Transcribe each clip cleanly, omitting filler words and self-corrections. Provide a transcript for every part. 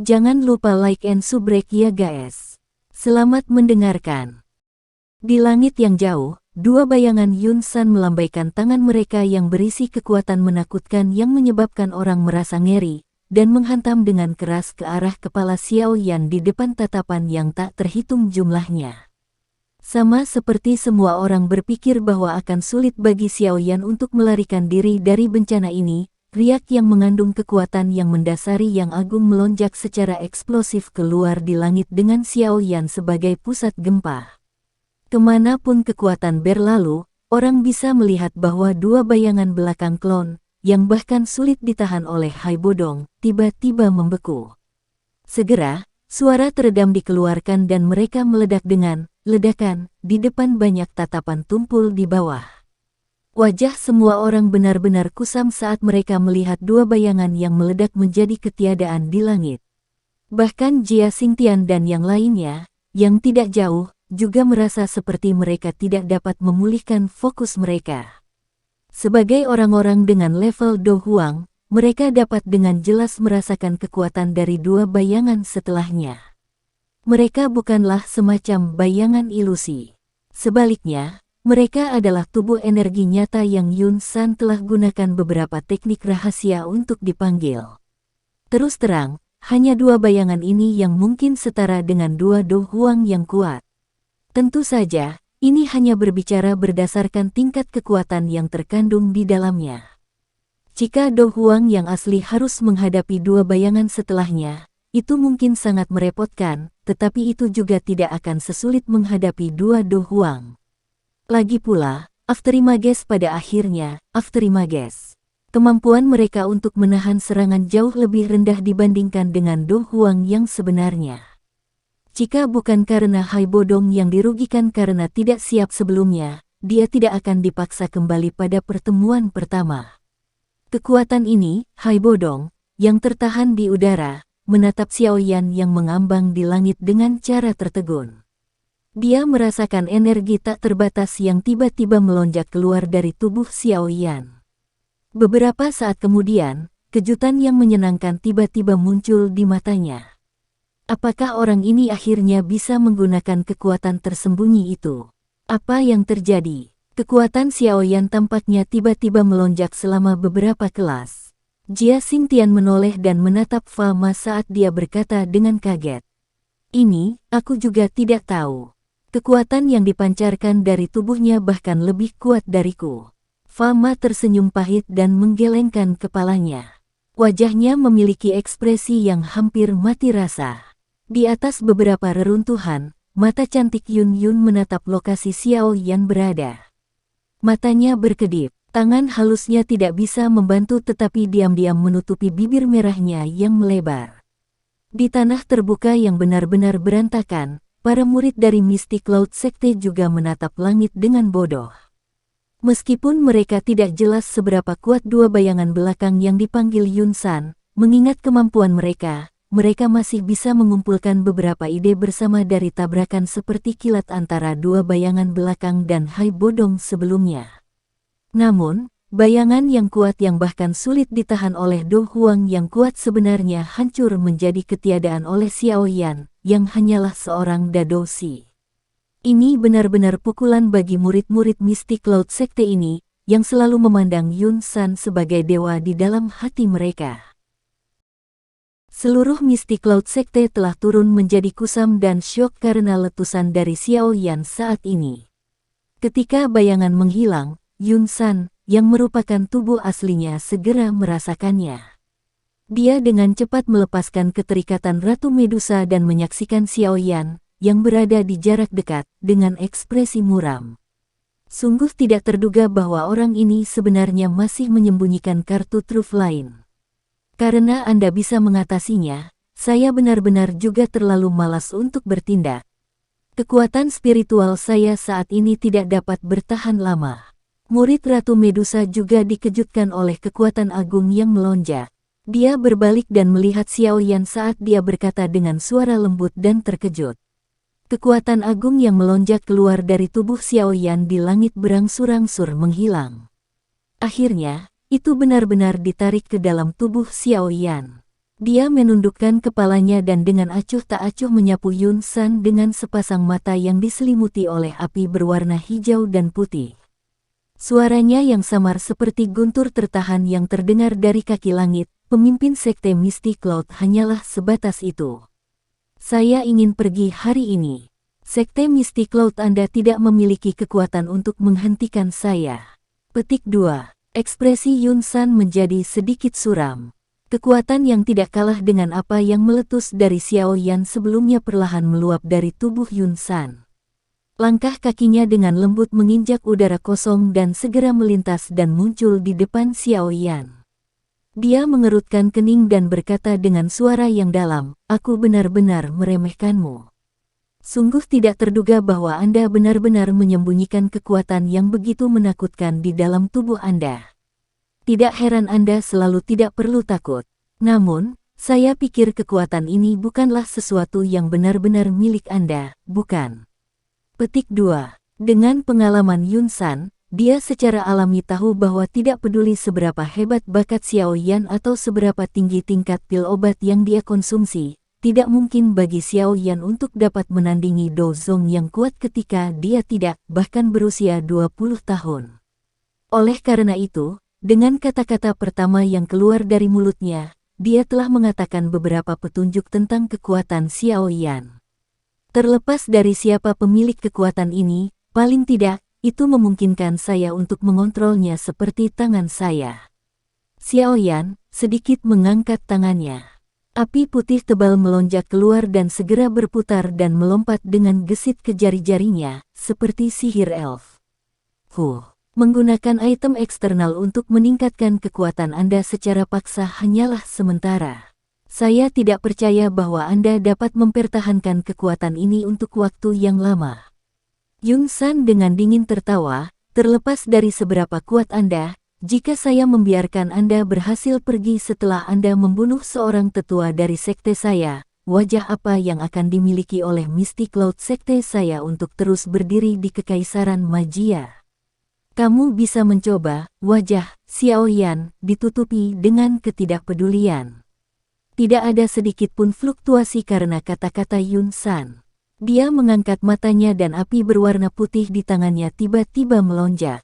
Jangan lupa like and subscribe ya guys. Selamat mendengarkan. Di langit yang jauh, dua bayangan Yun San melambaikan tangan mereka yang berisi kekuatan menakutkan yang menyebabkan orang merasa ngeri, dan menghantam dengan keras ke arah kepala Xiao Yan di depan tatapan yang tak terhitung jumlahnya. Sama seperti semua orang berpikir bahwa akan sulit bagi Xiao Yan untuk melarikan diri dari bencana ini, riak yang mengandung kekuatan yang mendasari yang agung melonjak secara eksplosif keluar di langit dengan Xiao Yan sebagai pusat gempa. Kemanapun kekuatan berlalu, orang bisa melihat bahwa dua bayangan belakang klon, yang bahkan sulit ditahan oleh Hai Bodong, tiba-tiba membeku. Segera, suara teredam dikeluarkan dan mereka meledak dengan ledakan di depan banyak tatapan tumpul di bawah. Wajah semua orang benar-benar kusam saat mereka melihat dua bayangan yang meledak menjadi ketiadaan di langit. Bahkan Jia Xingtian dan yang lainnya, yang tidak jauh, juga merasa seperti mereka tidak dapat memulihkan fokus mereka. Sebagai orang-orang dengan level Do Huang, mereka dapat dengan jelas merasakan kekuatan dari dua bayangan setelahnya. Mereka bukanlah semacam bayangan ilusi. Sebaliknya, mereka adalah tubuh energi nyata yang Yun San telah gunakan beberapa teknik rahasia untuk dipanggil. Terus terang, hanya dua bayangan ini yang mungkin setara dengan dua Do Huang yang kuat. Tentu saja, ini hanya berbicara berdasarkan tingkat kekuatan yang terkandung di dalamnya. Jika Do Huang yang asli harus menghadapi dua bayangan setelahnya, itu mungkin sangat merepotkan, tetapi itu juga tidak akan sesulit menghadapi dua Do Huang. Lagi pula, Afterimages pada akhirnya, Afterimages. Kemampuan mereka untuk menahan serangan jauh lebih rendah dibandingkan dengan Do Huang yang sebenarnya. Jika bukan karena Hai Bodong yang dirugikan karena tidak siap sebelumnya, dia tidak akan dipaksa kembali pada pertemuan pertama. Kekuatan ini, Hai Bodong, yang tertahan di udara, menatap Xiao Yan yang mengambang di langit dengan cara tertegun. Dia merasakan energi tak terbatas yang tiba-tiba melonjak keluar dari tubuh Xiao Yan. Beberapa saat kemudian, kejutan yang menyenangkan tiba-tiba muncul di matanya. Apakah orang ini akhirnya bisa menggunakan kekuatan tersembunyi itu? Apa yang terjadi? Kekuatan Xiao Yan tampaknya tiba-tiba melonjak selama beberapa kelas. Jia Xingtian menoleh dan menatap Falma saat dia berkata dengan kaget. Ini, aku juga tidak tahu. Kekuatan yang dipancarkan dari tubuhnya bahkan lebih kuat dariku. Falma tersenyum pahit dan menggelengkan kepalanya. Wajahnya memiliki ekspresi yang hampir mati rasa. Di atas beberapa reruntuhan, mata cantik Yun Yun menatap lokasi Xiao Yan berada. Matanya berkedip, tangan halusnya tidak bisa membantu tetapi diam-diam menutupi bibir merahnya yang melebar. Di tanah terbuka yang benar-benar berantakan, para murid dari Mystic Cloud Sekte juga menatap langit dengan bodoh. Meskipun mereka tidak jelas seberapa kuat dua bayangan belakang yang dipanggil Yun San, mengingat kemampuan mereka masih bisa mengumpulkan beberapa ide bersama dari tabrakan seperti kilat antara dua bayangan belakang dan Hai Bodong sebelumnya. Namun, bayangan yang kuat yang bahkan sulit ditahan oleh Do Huang yang kuat sebenarnya hancur menjadi ketiadaan oleh Xiao Yan, yang hanyalah seorang dadosi. Ini benar-benar pukulan bagi murid-murid Mystic Cloud Sekte ini, yang selalu memandang Yun San sebagai dewa di dalam hati mereka. Seluruh Mystic Cloud Sekte telah turun menjadi kusam dan syok karena letusan dari Xiao Yan saat ini. Ketika bayangan menghilang, Yun San, yang merupakan tubuh aslinya segera merasakannya. Dia dengan cepat melepaskan keterikatan Ratu Medusa dan menyaksikan Xiao Yan, yang berada di jarak dekat, dengan ekspresi muram. Sungguh tidak terduga bahwa orang ini sebenarnya masih menyembunyikan kartu truf lain. Karena Anda bisa mengatasinya, saya benar-benar juga terlalu malas untuk bertindak. Kekuatan spiritual saya saat ini tidak dapat bertahan lama. Murid Ratu Medusa juga dikejutkan oleh kekuatan agung yang melonjak. Dia berbalik dan melihat Xiao Yan saat dia berkata dengan suara lembut dan terkejut. Kekuatan agung yang melonjak keluar dari tubuh Xiao Yan di langit berangsur-angsur menghilang. Akhirnya, itu benar-benar ditarik ke dalam tubuh Xiao Yan. Dia menundukkan kepalanya dan dengan acuh tak acuh menyapu Yun San dengan sepasang mata yang diselimuti oleh api berwarna hijau dan putih. Suaranya yang samar seperti guntur tertahan yang terdengar dari kaki langit, pemimpin sekte Misty Cloud hanyalah sebatas itu. Saya ingin pergi hari ini. Sekte Misty Cloud Anda tidak memiliki kekuatan untuk menghentikan saya. Petik 2. Ekspresi Yun San menjadi sedikit suram. Kekuatan yang tidak kalah dengan apa yang meletus dari Xiao Yan sebelumnya perlahan meluap dari tubuh Yun San. Langkah kakinya dengan lembut menginjak udara kosong dan segera melintas dan muncul di depan Xiao Yan. Dia mengerutkan kening dan berkata dengan suara yang dalam, "Aku benar-benar meremehkanmu. Sungguh tidak terduga bahwa Anda benar-benar menyembunyikan kekuatan yang begitu menakutkan di dalam tubuh Anda. Tidak heran Anda selalu tidak perlu takut. Namun, saya pikir kekuatan ini bukanlah sesuatu yang benar-benar milik Anda, bukan?" Petik 2. Dengan pengalaman Yun San, dia secara alami tahu bahwa tidak peduli seberapa hebat bakat Xiao Yan atau seberapa tinggi tingkat pil obat yang dia konsumsi, tidak mungkin bagi Xiao Yan untuk dapat menandingi Do Zong yang kuat ketika dia tidak bahkan berusia 20 tahun. Oleh karena itu, dengan kata-kata pertama yang keluar dari mulutnya, dia telah mengatakan beberapa petunjuk tentang kekuatan Xiao Yan. Terlepas dari siapa pemilik kekuatan ini, paling tidak, itu memungkinkan saya untuk mengontrolnya seperti tangan saya. Xiao Yan sedikit mengangkat tangannya. Api putih tebal melonjak keluar dan segera berputar dan melompat dengan gesit ke jari-jarinya, seperti sihir elf. Menggunakan item eksternal untuk meningkatkan kekuatan Anda secara paksa hanyalah sementara. Saya tidak percaya bahwa Anda dapat mempertahankan kekuatan ini untuk waktu yang lama. Yun San dengan dingin tertawa, terlepas dari seberapa kuat Anda, jika saya membiarkan Anda berhasil pergi setelah Anda membunuh seorang tetua dari sekte saya, wajah apa yang akan dimiliki oleh Misty Cloud sekte saya untuk terus berdiri di Kekaisaran Magia? Kamu bisa mencoba. Wajah Xiao Yan ditutupi dengan ketidakpedulian. Tidak ada sedikit pun fluktuasi karena kata-kata Yun San. Dia mengangkat matanya dan api berwarna putih di tangannya tiba-tiba melonjak.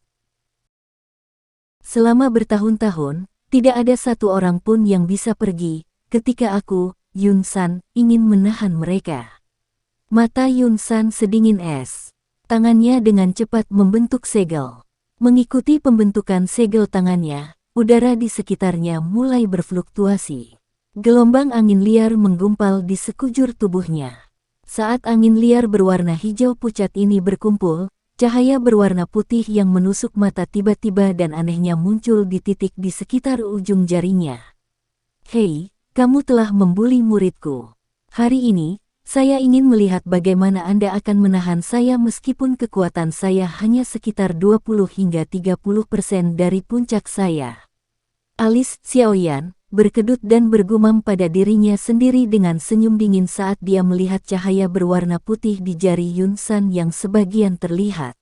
Selama bertahun-tahun, tidak ada satu orang pun yang bisa pergi, ketika aku, Yun San, ingin menahan mereka. Mata Yun San sedingin es. Tangannya dengan cepat membentuk segel. Mengikuti pembentukan segel tangannya, udara di sekitarnya mulai berfluktuasi. Gelombang angin liar menggumpal di sekujur tubuhnya. Saat angin liar berwarna hijau pucat ini berkumpul, cahaya berwarna putih yang menusuk mata tiba-tiba dan anehnya muncul di titik di sekitar ujung jarinya. "Hei, kamu telah membuli muridku. Hari ini, saya ingin melihat bagaimana Anda akan menahan saya meskipun kekuatan saya hanya sekitar 20 hingga 30% dari puncak saya." Alis Xiao Yan berkedut dan bergumam pada dirinya sendiri dengan senyum dingin saat dia melihat cahaya berwarna putih di jari Yun San yang sebagian terlihat.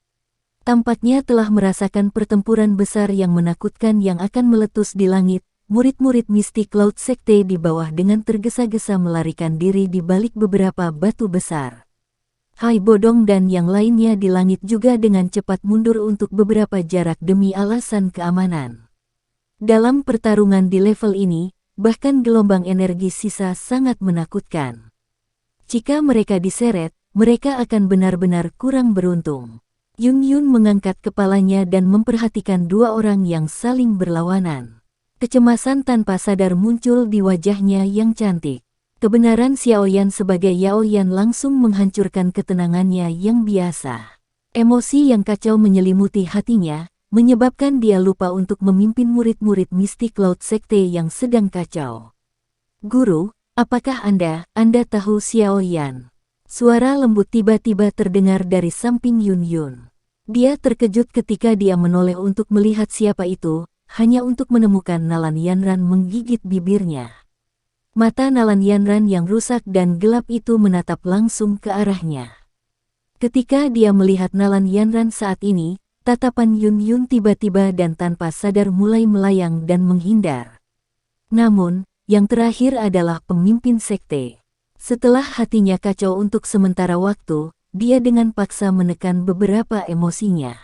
Tampaknya telah merasakan pertempuran besar yang menakutkan yang akan meletus di langit. Murid-murid Misty Cloud Sekte di bawah dengan tergesa-gesa melarikan diri di balik beberapa batu besar. Hai Bodong dan yang lainnya di langit juga dengan cepat mundur untuk beberapa jarak demi alasan keamanan. Dalam pertarungan di level ini, bahkan gelombang energi sisa sangat menakutkan. Jika mereka diseret, mereka akan benar-benar kurang beruntung. Yun Yun mengangkat kepalanya dan memperhatikan dua orang yang saling berlawanan. Kecemasan tanpa sadar muncul di wajahnya yang cantik. Kebenaran Xiao Yan sebagai Yao Yan langsung menghancurkan ketenangannya yang biasa. Emosi yang kacau menyelimuti hatinya, menyebabkan dia lupa untuk memimpin murid-murid Misty Cloud Sekte yang sedang kacau. "Guru, apakah Anda tahu Xiao Yan?" Suara lembut tiba-tiba terdengar dari samping Yun Yun. Dia terkejut ketika dia menoleh untuk melihat siapa itu, hanya untuk menemukan Nalan Yanran menggigit bibirnya. Mata Nalan Yanran yang rusak dan gelap itu menatap langsung ke arahnya. Ketika dia melihat Nalan Yanran saat ini, tatapan Yun Yun tiba-tiba dan tanpa sadar mulai melayang dan menghindar. Namun, yang terakhir adalah pemimpin sekte. Setelah hatinya kacau untuk sementara waktu, dia dengan paksa menekan beberapa emosinya.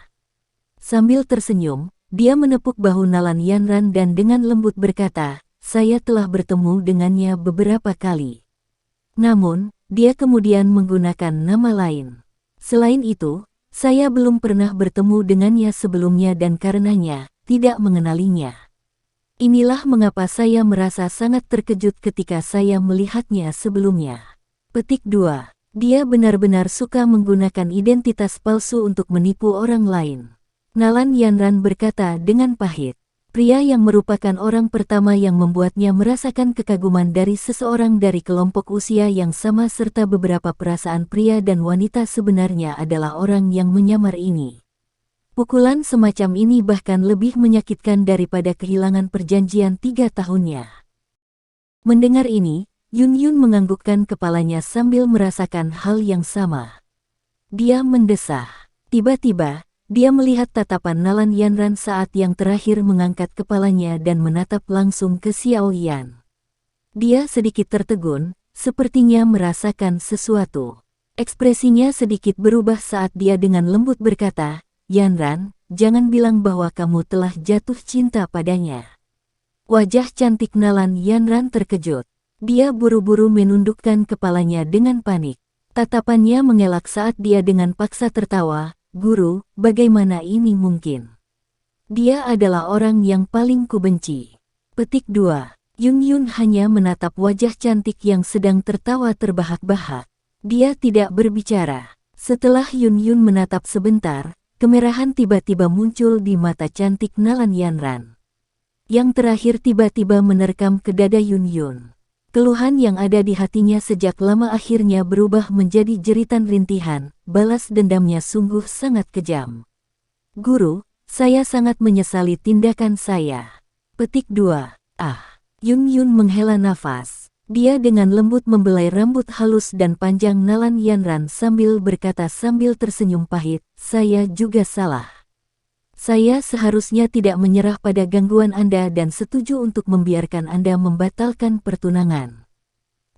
Sambil tersenyum, dia menepuk bahu Nalan Yanran dan dengan lembut berkata, "Saya telah bertemu dengannya beberapa kali. Namun, dia kemudian menggunakan nama lain. Selain itu, saya belum pernah bertemu dengannya sebelumnya dan karenanya, tidak mengenalinya. Inilah mengapa saya merasa sangat terkejut ketika saya melihatnya sebelumnya." Petik 2. Dia benar-benar suka menggunakan identitas palsu untuk menipu orang lain. Nalan Yanran berkata dengan pahit. Pria yang merupakan orang pertama yang membuatnya merasakan kekaguman dari seseorang dari kelompok usia yang sama serta beberapa perasaan pria dan wanita sebenarnya adalah orang yang menyamar ini. Pukulan semacam ini bahkan lebih menyakitkan daripada kehilangan perjanjian 3 tahunnya. Mendengar ini, Yun Yun menganggukkan kepalanya sambil merasakan hal yang sama. Dia mendesah. Tiba-tiba, dia melihat tatapan Nalan Yanran saat yang terakhir mengangkat kepalanya dan menatap langsung ke Xiao Yan. Dia sedikit tertegun, sepertinya merasakan sesuatu. Ekspresinya sedikit berubah saat dia dengan lembut berkata, "Yanran, jangan bilang bahwa kamu telah jatuh cinta padanya." Wajah cantik Nalan Yanran terkejut. Dia buru-buru menundukkan kepalanya dengan panik. Tatapannya mengelak saat dia dengan paksa tertawa, "Guru, bagaimana ini mungkin? Dia adalah orang yang paling kubenci." Petik 2. Yun Yun hanya menatap wajah cantik yang sedang tertawa terbahak-bahak. Dia tidak berbicara. Setelah Yun Yun menatap sebentar, kemerahan tiba-tiba muncul di mata cantik Nalan Yanran. Yang terakhir tiba-tiba menerkam ke dada Yun Yun. Keluhan yang ada di hatinya sejak lama akhirnya berubah menjadi jeritan rintihan, balas dendamnya sungguh sangat kejam. "Guru, saya sangat menyesali tindakan saya." Petik 2. Yun Yun menghela nafas. Dia dengan lembut membelai rambut halus dan panjang Nalan Yanran sambil berkata sambil tersenyum pahit, "Saya juga salah. Saya seharusnya tidak menyerah pada gangguan Anda dan setuju untuk membiarkan Anda membatalkan pertunangan.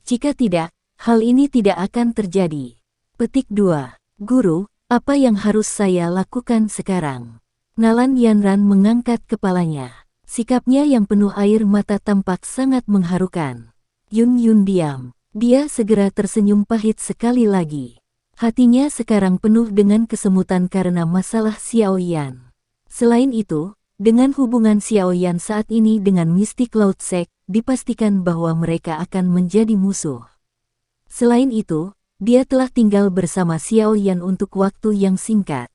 Jika tidak, hal ini tidak akan terjadi." Petik 2. "Guru, apa yang harus saya lakukan sekarang?" Nalan Yanran mengangkat kepalanya. Sikapnya yang penuh air mata tampak sangat mengharukan. Yun Yun diam. Dia segera tersenyum pahit sekali lagi. Hatinya sekarang penuh dengan kesemutan karena masalah Xiao Yan. Selain itu, dengan hubungan Xiao Yan saat ini dengan Mystic Cloud Sect, dipastikan bahwa mereka akan menjadi musuh. Selain itu, dia telah tinggal bersama Xiao Yan untuk waktu yang singkat.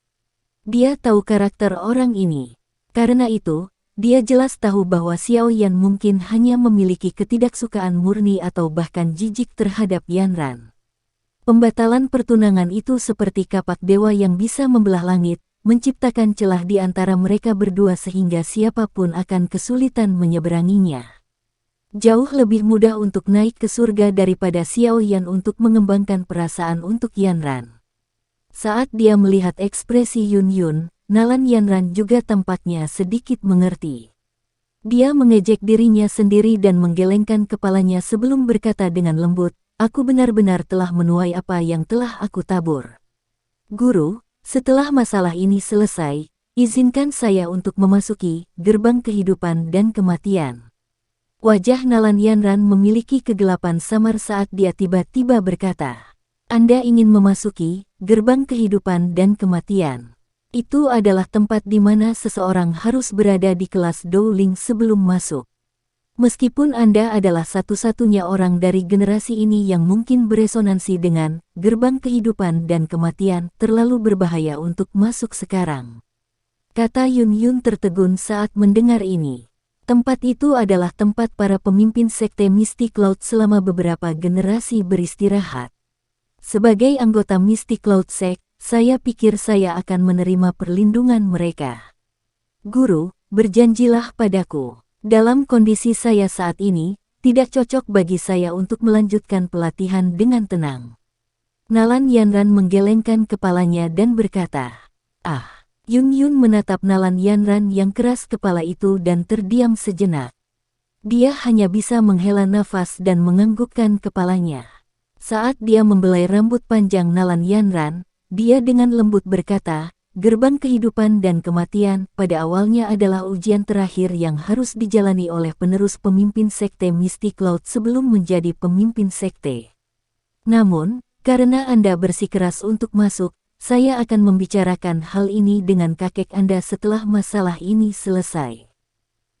Dia tahu karakter orang ini. Karena itu, dia jelas tahu bahwa Xiao Yan mungkin hanya memiliki ketidaksukaan murni atau bahkan jijik terhadap Yanran. Pembatalan pertunangan itu seperti kapak dewa yang bisa membelah langit, menciptakan celah di antara mereka berdua sehingga siapapun akan kesulitan menyeberanginya. Jauh lebih mudah untuk naik ke surga daripada Xiao Yan untuk mengembangkan perasaan untuk Yanran. Saat dia melihat ekspresi Yun Yun, Nalan Yanran juga tampaknya sedikit mengerti. Dia mengejek dirinya sendiri dan menggelengkan kepalanya sebelum berkata dengan lembut, "Aku benar-benar telah menuai apa yang telah aku tabur. Guru, setelah masalah ini selesai, izinkan saya untuk memasuki gerbang kehidupan dan kematian." Wajah Nalan Yanran memiliki kegelapan samar saat dia tiba-tiba berkata, "Anda ingin memasuki gerbang kehidupan dan kematian? Itu adalah tempat di mana seseorang harus berada di kelas Dowling sebelum masuk. Meskipun Anda adalah satu-satunya orang dari generasi ini yang mungkin beresonansi dengan gerbang kehidupan dan kematian, terlalu berbahaya untuk masuk sekarang." Kata Yun Yun tertegun saat mendengar ini. Tempat itu adalah tempat para pemimpin sekte Mystic Cloud selama beberapa generasi beristirahat. Sebagai anggota Mystic Cloud Sect, saya pikir saya akan menerima perlindungan mereka. Guru, berjanjilah padaku. Dalam kondisi saya saat ini, tidak cocok bagi saya untuk melanjutkan pelatihan dengan tenang." Nalan Yanran menggelengkan kepalanya dan berkata, Yun Yun menatap Nalan Yanran yang keras kepala itu dan terdiam sejenak. Dia hanya bisa menghela nafas dan menganggukkan kepalanya. Saat dia membelai rambut panjang Nalan Yanran, dia dengan lembut berkata, gerbang kehidupan dan kematian pada awalnya adalah ujian terakhir yang harus dijalani oleh penerus pemimpin sekte mistik laut sebelum menjadi pemimpin sekte. Namun, karena Anda bersikeras untuk masuk, saya akan membicarakan hal ini dengan kakek Anda setelah masalah ini selesai.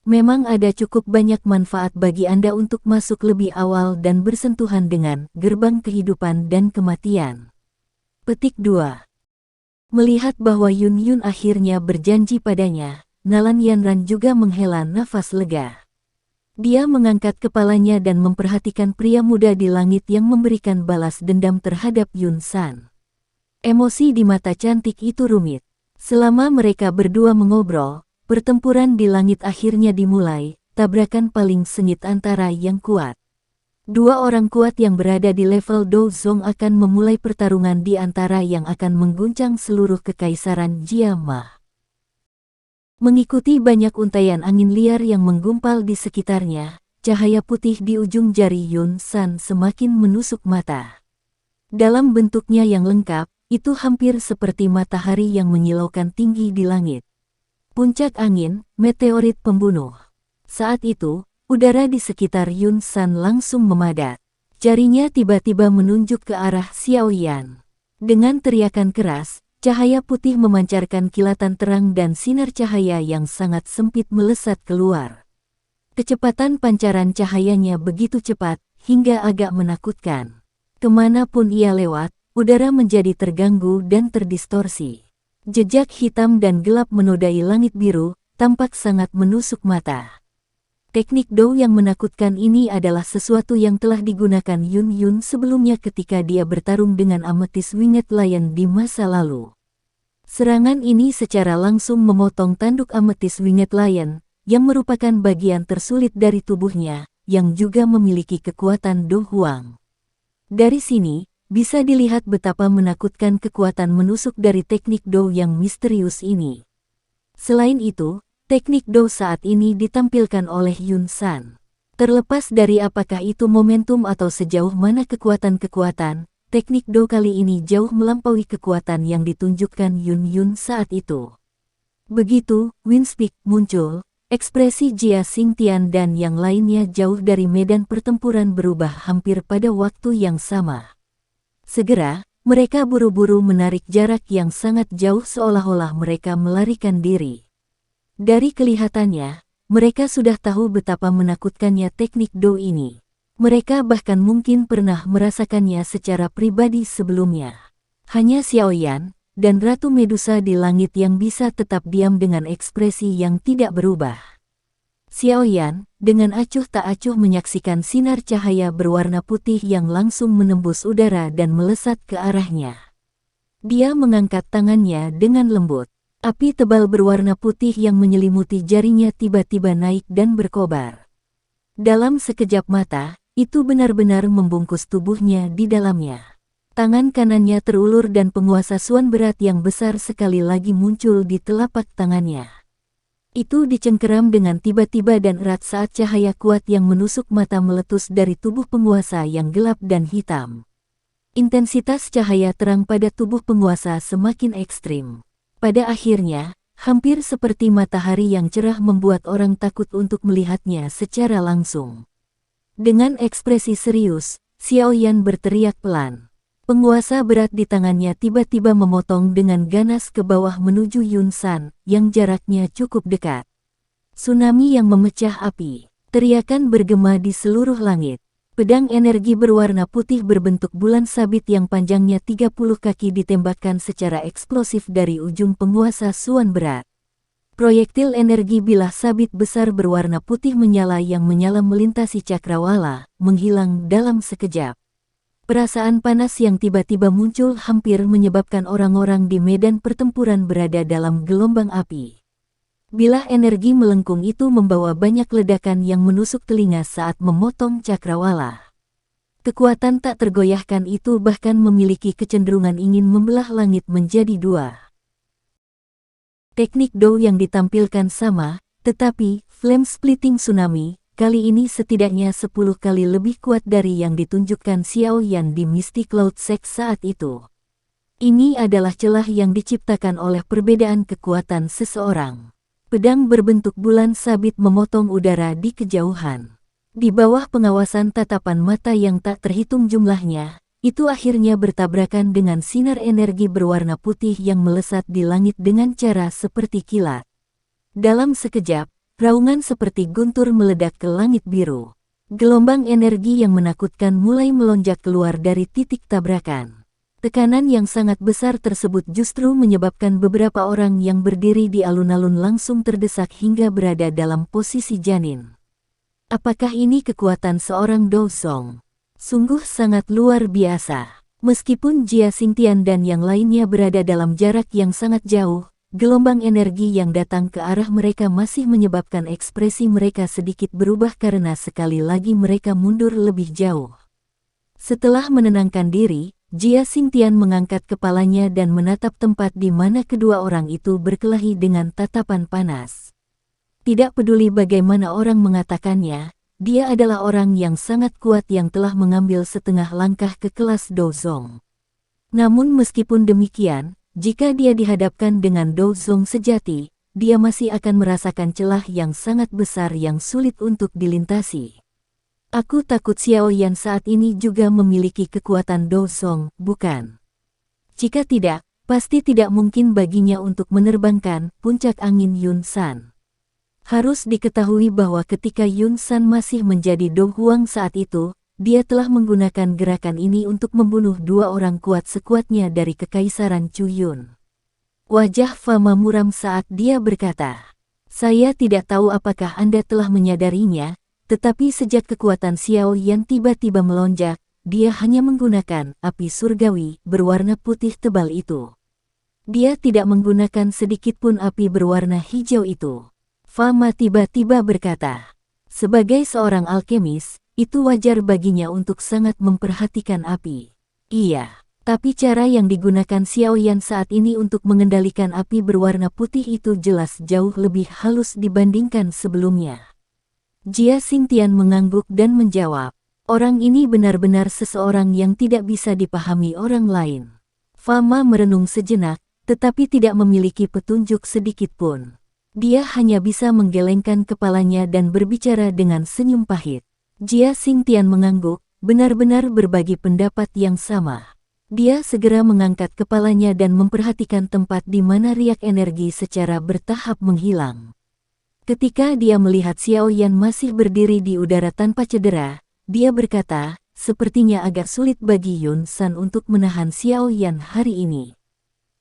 Memang ada cukup banyak manfaat bagi Anda untuk masuk lebih awal dan bersentuhan dengan gerbang kehidupan dan kematian. Petik 2. Melihat bahwa Yun Yun akhirnya berjanji padanya, Nalan Yanran juga menghela nafas lega. Dia mengangkat kepalanya dan memperhatikan pria muda di langit yang memberikan balas dendam terhadap Yun San. Emosi di mata cantik itu rumit. Selama mereka berdua mengobrol, pertempuran di langit akhirnya dimulai, tabrakan paling sengit antara yang kuat. Dua orang kuat yang berada di level Douzong akan memulai pertarungan di antara yang akan mengguncang seluruh kekaisaran Jiamah. Mengikuti banyak untaian angin liar yang menggumpal di sekitarnya, cahaya putih di ujung jari Yun San semakin menusuk mata. Dalam bentuknya yang lengkap, itu hampir seperti matahari yang menyilaukan tinggi di langit. Puncak angin, meteorit pembunuh. Saat itu, udara di sekitar Yun San langsung memadat. Jarinya tiba-tiba menunjuk ke arah Xiaoyan. Dengan teriakan keras, cahaya putih memancarkan kilatan terang dan sinar cahaya yang sangat sempit melesat keluar. Kecepatan pancaran cahayanya begitu cepat, hingga agak menakutkan. Kemanapun ia lewat, udara menjadi terganggu dan terdistorsi. Jejak hitam dan gelap menodai langit biru, tampak sangat menusuk mata. Teknik Dou yang menakutkan ini adalah sesuatu yang telah digunakan Yun Yun sebelumnya ketika dia bertarung dengan Amethyst Winged Lion di masa lalu. Serangan ini secara langsung memotong tanduk Amethyst Winged Lion, yang merupakan bagian tersulit dari tubuhnya, yang juga memiliki kekuatan Do Huang. Dari sini, bisa dilihat betapa menakutkan kekuatan menusuk dari teknik Dou yang misterius ini. Selain itu, teknik Dou saat ini ditampilkan oleh Yun San. Terlepas dari apakah itu momentum atau sejauh mana kekuatan-kekuatan, teknik Dou kali ini jauh melampaui kekuatan yang ditunjukkan Yun Yun saat itu. Begitu Windspeak muncul, ekspresi Jia Xingtian dan yang lainnya jauh dari medan pertempuran berubah hampir pada waktu yang sama. Segera, mereka buru-buru menarik jarak yang sangat jauh seolah-olah mereka melarikan diri. Dari kelihatannya, mereka sudah tahu betapa menakutkannya teknik Dou ini. Mereka bahkan mungkin pernah merasakannya secara pribadi sebelumnya. Hanya Xiaoyan dan Ratu Medusa di langit yang bisa tetap diam dengan ekspresi yang tidak berubah. Xiaoyan, dengan acuh tak acuh menyaksikan sinar cahaya berwarna putih yang langsung menembus udara dan melesat ke arahnya. Dia mengangkat tangannya dengan lembut. Api tebal berwarna putih yang menyelimuti jarinya tiba-tiba naik dan berkobar. Dalam sekejap mata, itu benar-benar membungkus tubuhnya di dalamnya. Tangan kanannya terulur dan penguasa Suan berat yang besar sekali lagi muncul di telapak tangannya. Itu dicengkeram dengan tiba-tiba dan erat saat cahaya kuat yang menusuk mata meletus dari tubuh penguasa yang gelap dan hitam. Intensitas cahaya terang pada tubuh penguasa semakin ekstrim. Pada akhirnya, hampir seperti matahari yang cerah membuat orang takut untuk melihatnya secara langsung. Dengan ekspresi serius, Xiaoyan berteriak pelan. Penguasa berat di tangannya tiba-tiba memotong dengan ganas ke bawah menuju Yun San, yang jaraknya cukup dekat. Tsunami yang memecah api. Teriakan bergema di seluruh langit. Pedang energi berwarna putih berbentuk bulan sabit yang panjangnya 30 kaki ditembakkan secara eksplosif dari ujung penguasa Suan berat. Proyektil energi bilah sabit besar berwarna putih menyala yang menyala melintasi cakrawala, menghilang dalam sekejap. Perasaan panas yang tiba-tiba muncul hampir menyebabkan orang-orang di medan pertempuran berada dalam gelombang api. Bilah energi melengkung itu membawa banyak ledakan yang menusuk telinga saat memotong cakrawala. Kekuatan tak tergoyahkan itu bahkan memiliki kecenderungan ingin membelah langit menjadi dua. Teknik Dou yang ditampilkan sama, tetapi flame splitting tsunami, kali ini setidaknya 10 kali lebih kuat dari yang ditunjukkan Xiao Yan di Misty Cloud Sect saat itu. Ini adalah celah yang diciptakan oleh perbedaan kekuatan seseorang. Pedang berbentuk bulan sabit memotong udara di kejauhan. Di bawah pengawasan tatapan mata yang tak terhitung jumlahnya, itu akhirnya bertabrakan dengan sinar energi berwarna putih yang melesat di langit dengan cara seperti kilat. Dalam sekejap, raungan seperti guntur meledak ke langit biru. Gelombang energi yang menakutkan mulai melonjak keluar dari titik tabrakan. Tekanan yang sangat besar tersebut justru menyebabkan beberapa orang yang berdiri di alun-alun langsung terdesak hingga berada dalam posisi janin. Apakah ini kekuatan seorang Dou Song? Sungguh sangat luar biasa. Meskipun Jia Xingtian dan yang lainnya berada dalam jarak yang sangat jauh, gelombang energi yang datang ke arah mereka masih menyebabkan ekspresi mereka sedikit berubah karena sekali lagi mereka mundur lebih jauh. Setelah menenangkan diri, Jia Xingtian mengangkat kepalanya dan menatap tempat di mana kedua orang itu berkelahi dengan tatapan panas. Tidak peduli bagaimana orang mengatakannya, dia adalah orang yang sangat kuat yang telah mengambil setengah langkah ke kelas Dou Zong. Namun meskipun demikian, jika dia dihadapkan dengan Dou Zong sejati, dia masih akan merasakan celah yang sangat besar yang sulit untuk dilintasi. Aku takut Xiao Yan saat ini juga memiliki kekuatan Dou Song, bukan? Jika tidak, pasti tidak mungkin baginya untuk menerbangkan puncak angin Yun San. Harus diketahui bahwa ketika Yun San masih menjadi Dou Huang saat itu, dia telah menggunakan gerakan ini untuk membunuh dua orang kuat sekuatnya dari Kekaisaran Chu Yun. Wajah Fama muram saat dia berkata, "Saya tidak tahu apakah Anda telah menyadarinya, tetapi sejak kekuatan Xiao Yan tiba-tiba melonjak, dia hanya menggunakan api surgawi berwarna putih tebal itu. Dia tidak menggunakan sedikitpun api berwarna hijau itu." Fama tiba-tiba berkata, "Sebagai seorang alkemis, itu wajar baginya untuk sangat memperhatikan api." Iya, tapi cara yang digunakan Xiao Yan saat ini untuk mengendalikan api berwarna putih itu jelas jauh lebih halus dibandingkan sebelumnya. Jia Xingtian mengangguk dan menjawab, "Orang ini benar-benar seseorang yang tidak bisa dipahami orang lain." Fama merenung sejenak, tetapi tidak memiliki petunjuk sedikit pun. Dia hanya bisa menggelengkan kepalanya dan berbicara dengan senyum pahit. Jia Xingtian mengangguk, benar-benar berbagi pendapat yang sama. Dia segera mengangkat kepalanya dan memperhatikan tempat di mana riak energi secara bertahap menghilang. Ketika dia melihat Xiao Yan masih berdiri di udara tanpa cedera, dia berkata, "Sepertinya agak sulit bagi Yun San untuk menahan Xiao Yan hari ini.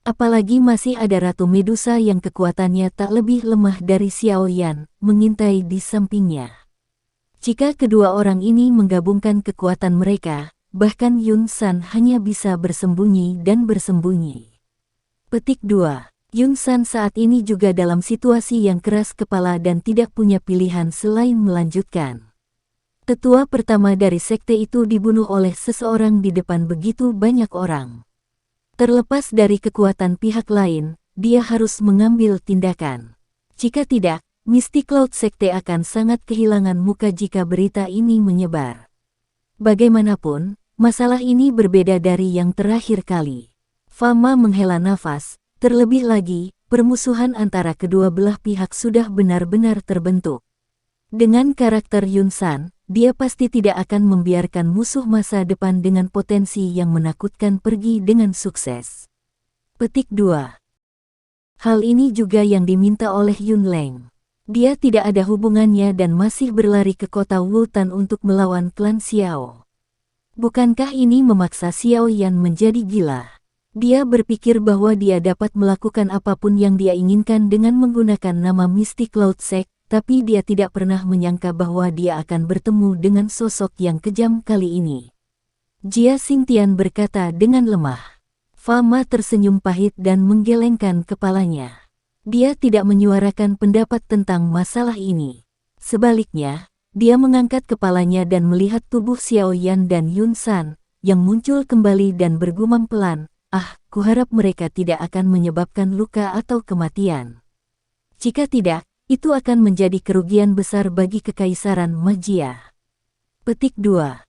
Apalagi masih ada Ratu Medusa yang kekuatannya tak lebih lemah dari Xiao Yan, mengintai di sampingnya. Jika kedua orang ini menggabungkan kekuatan mereka, bahkan Yun San hanya bisa bersembunyi dan bersembunyi." Petik 2. Yun San saat ini juga dalam situasi yang keras kepala dan tidak punya pilihan selain melanjutkan. Tetua pertama dari sekte itu dibunuh oleh seseorang di depan begitu banyak orang. Terlepas dari kekuatan pihak lain, dia harus mengambil tindakan. Jika tidak, Misty Cloud Sekte akan sangat kehilangan muka jika berita ini menyebar. Bagaimanapun, masalah ini berbeda dari yang terakhir kali. Fama menghela nafas. Terlebih lagi, permusuhan antara kedua belah pihak sudah benar-benar terbentuk. Dengan karakter Yun San, dia pasti tidak akan membiarkan musuh masa depan dengan potensi yang menakutkan pergi dengan sukses. Petik 2. Hal ini juga yang diminta oleh Yun Leng. Dia tidak ada hubungannya dan masih berlari ke kota Wutan untuk melawan klan Xiao. Bukankah ini memaksa Xiao Yan menjadi gila? Dia berpikir bahwa dia dapat melakukan apapun yang dia inginkan dengan menggunakan nama Misty Cloud Sect, tapi dia tidak pernah menyangka bahwa dia akan bertemu dengan sosok yang kejam kali ini. Jia Xingtian berkata dengan lemah. Fama tersenyum pahit dan menggelengkan kepalanya. Dia tidak menyuarakan pendapat tentang masalah ini. Sebaliknya, dia mengangkat kepalanya dan melihat tubuh Xiao Yan dan Yun San, yang muncul kembali dan bergumam pelan, kuharap mereka tidak akan menyebabkan luka atau kematian. Jika tidak, itu akan menjadi kerugian besar bagi Kekaisaran Magia. Petik 2.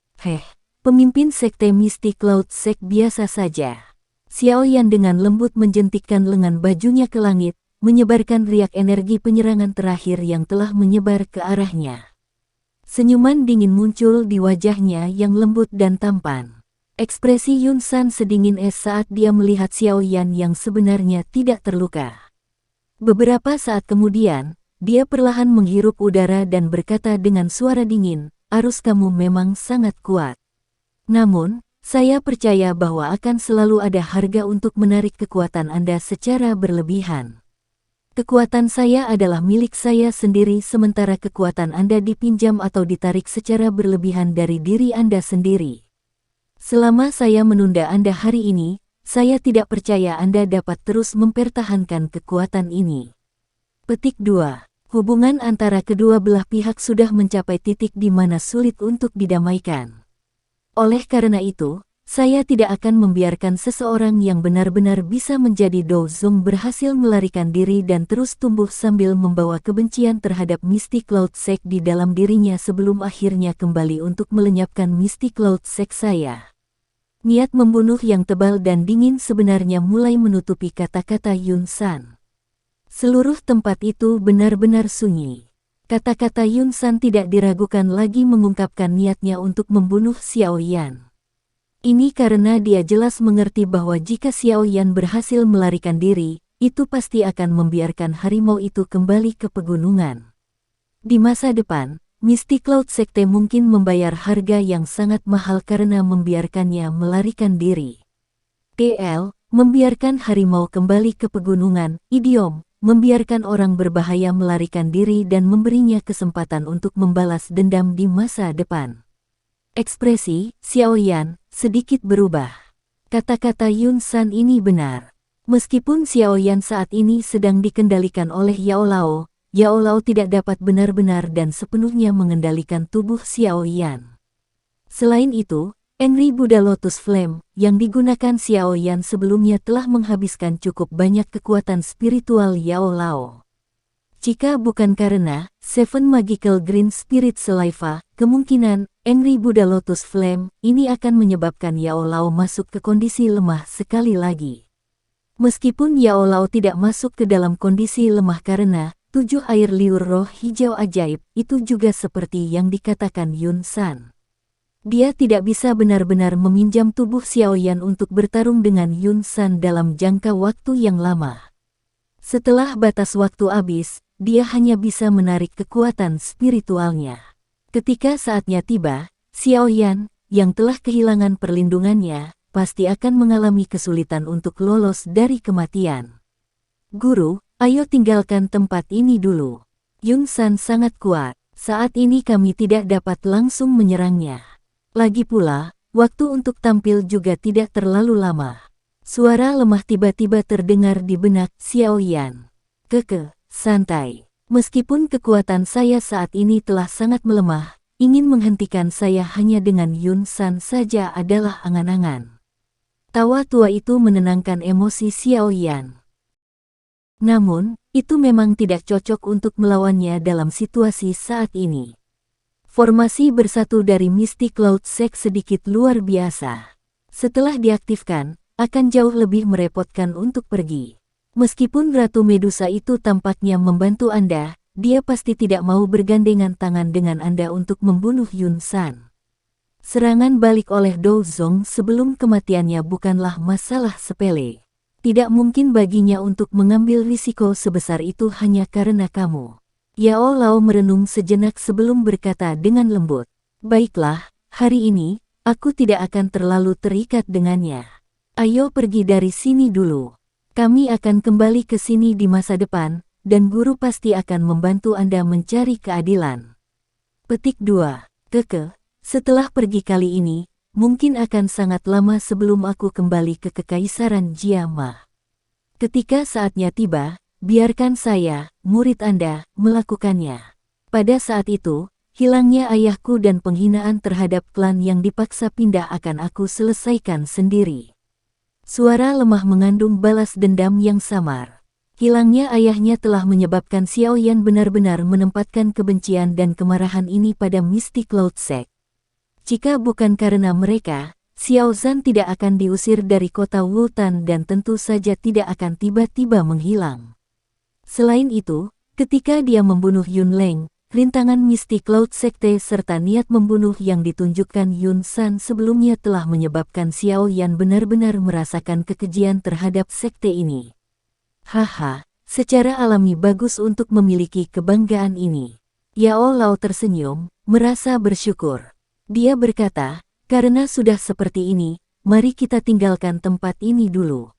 Pemimpin sekte Misty Cloud Sect biasa saja. Xiaoyan dengan lembut menjentikkan lengan bajunya ke langit, menyebarkan riak energi penyerangan terakhir yang telah menyebar ke arahnya. Senyuman dingin muncul di wajahnya yang lembut dan tampan. Ekspresi Yun San sedingin es saat dia melihat Xiaoyan yang sebenarnya tidak terluka. Beberapa saat kemudian, dia perlahan menghirup udara dan berkata dengan suara dingin, "Arus kamu memang sangat kuat. Namun, saya percaya bahwa akan selalu ada harga untuk menarik kekuatan Anda secara berlebihan. Kekuatan saya adalah milik saya sendiri sementara kekuatan Anda dipinjam atau ditarik secara berlebihan dari diri Anda sendiri. Selama saya menunda Anda hari ini, saya tidak percaya Anda dapat terus mempertahankan kekuatan ini." Petik 2. Hubungan antara kedua belah pihak sudah mencapai titik di mana sulit untuk didamaikan. Oleh karena itu, saya tidak akan membiarkan seseorang yang benar-benar bisa menjadi Dozong berhasil melarikan diri dan terus tumbuh sambil membawa kebencian terhadap Misty Cloud Sect di dalam dirinya sebelum akhirnya kembali untuk melenyapkan Misty Cloud Sect saya. Niat membunuh yang tebal dan dingin sebenarnya mulai menutupi kata-kata Yun San. Seluruh tempat itu benar-benar sunyi. Kata-kata Yun San tidak diragukan lagi mengungkapkan niatnya untuk membunuh Xiaoyan. Ini karena dia jelas mengerti bahwa jika Xiaoyan berhasil melarikan diri, itu pasti akan membiarkan harimau itu kembali ke pegunungan. Di masa depan, Misty Cloud Sekte mungkin membayar harga yang sangat mahal karena membiarkannya melarikan diri. Membiarkan harimau kembali ke pegunungan, idiom, membiarkan orang berbahaya melarikan diri dan memberinya kesempatan untuk membalas dendam di masa depan. Ekspresi Xiaoyan sedikit berubah. Kata-kata Yun San ini benar. Meskipun Xiaoyan saat ini sedang dikendalikan oleh Yao Lao, Yao Lao tidak dapat benar-benar dan sepenuhnya mengendalikan tubuh Xiaoyan. Selain itu, Angry Buddha Lotus Flame yang digunakan Xiaoyan sebelumnya telah menghabiskan cukup banyak kekuatan spiritual Yao Lao. Jika bukan karena Seven Magical Green Spirit Saliva, kemungkinan Angry Buddha Lotus Flame ini akan menyebabkan Yao Lao masuk ke kondisi lemah sekali lagi. Meskipun Yao Lao tidak masuk ke dalam kondisi lemah karena 7 air liur roh hijau ajaib, itu juga seperti yang dikatakan Yun San. Dia tidak bisa benar-benar meminjam tubuh Xiaoyan untuk bertarung dengan Yun San dalam jangka waktu yang lama. Setelah batas waktu habis, dia hanya bisa menarik kekuatan spiritualnya. Ketika saatnya tiba, Xiaoyan, yang telah kehilangan perlindungannya, pasti akan mengalami kesulitan untuk lolos dari kematian. "Guru, ayo tinggalkan tempat ini dulu. Yun San sangat kuat, saat ini kami tidak dapat langsung menyerangnya. Lagi pula, waktu untuk tampil juga tidak terlalu lama." Suara lemah tiba-tiba terdengar di benak Xiaoyan. Santai. Meskipun kekuatan saya saat ini telah sangat melemah, ingin menghentikan saya hanya dengan Yun San saja adalah angan-angan. Tawa tua itu menenangkan emosi Xiaoyan. Namun, itu memang tidak cocok untuk melawannya dalam situasi saat ini. Formasi bersatu dari Misty Cloud Sect sedikit luar biasa. Setelah diaktifkan, akan jauh lebih merepotkan untuk pergi. Meskipun Ratu Medusa itu tampaknya membantu Anda, dia pasti tidak mau bergandengan tangan dengan Anda untuk membunuh Yun San. Serangan balik oleh Dozong sebelum kematiannya bukanlah masalah sepele. Tidak mungkin baginya untuk mengambil risiko sebesar itu hanya karena kamu. Yao Lao merenung sejenak sebelum berkata dengan lembut, "Baiklah, hari ini, aku tidak akan terlalu terikat dengannya. Ayo pergi dari sini dulu. Kami akan kembali ke sini di masa depan, dan guru pasti akan membantu Anda mencari keadilan." Petik 2. Setelah pergi kali ini, mungkin akan sangat lama sebelum aku kembali ke Kekaisaran Jiama. Ketika saatnya tiba, biarkan saya, murid Anda, melakukannya. Pada saat itu, hilangnya ayahku dan penghinaan terhadap klan yang dipaksa pindah akan aku selesaikan sendiri. Suara lemah mengandung balas dendam yang samar. Hilangnya ayahnya telah menyebabkan Xiao Yan benar-benar menempatkan kebencian dan kemarahan ini pada Misty Cloud Sect. Jika bukan karena mereka, Xiao Zhan tidak akan diusir dari kota Wultan dan tentu saja tidak akan tiba-tiba menghilang. Selain itu, ketika dia membunuh Yun Leng, rintangan Misty Cloud Sekte serta niat membunuh yang ditunjukkan Yun San sebelumnya telah menyebabkan Xiao Yan benar-benar merasakan kekejian terhadap sekte ini. Haha, secara alami bagus untuk memiliki kebanggaan ini. Yao Lao tersenyum, merasa bersyukur. Dia berkata, karena sudah seperti ini, mari kita tinggalkan tempat ini dulu.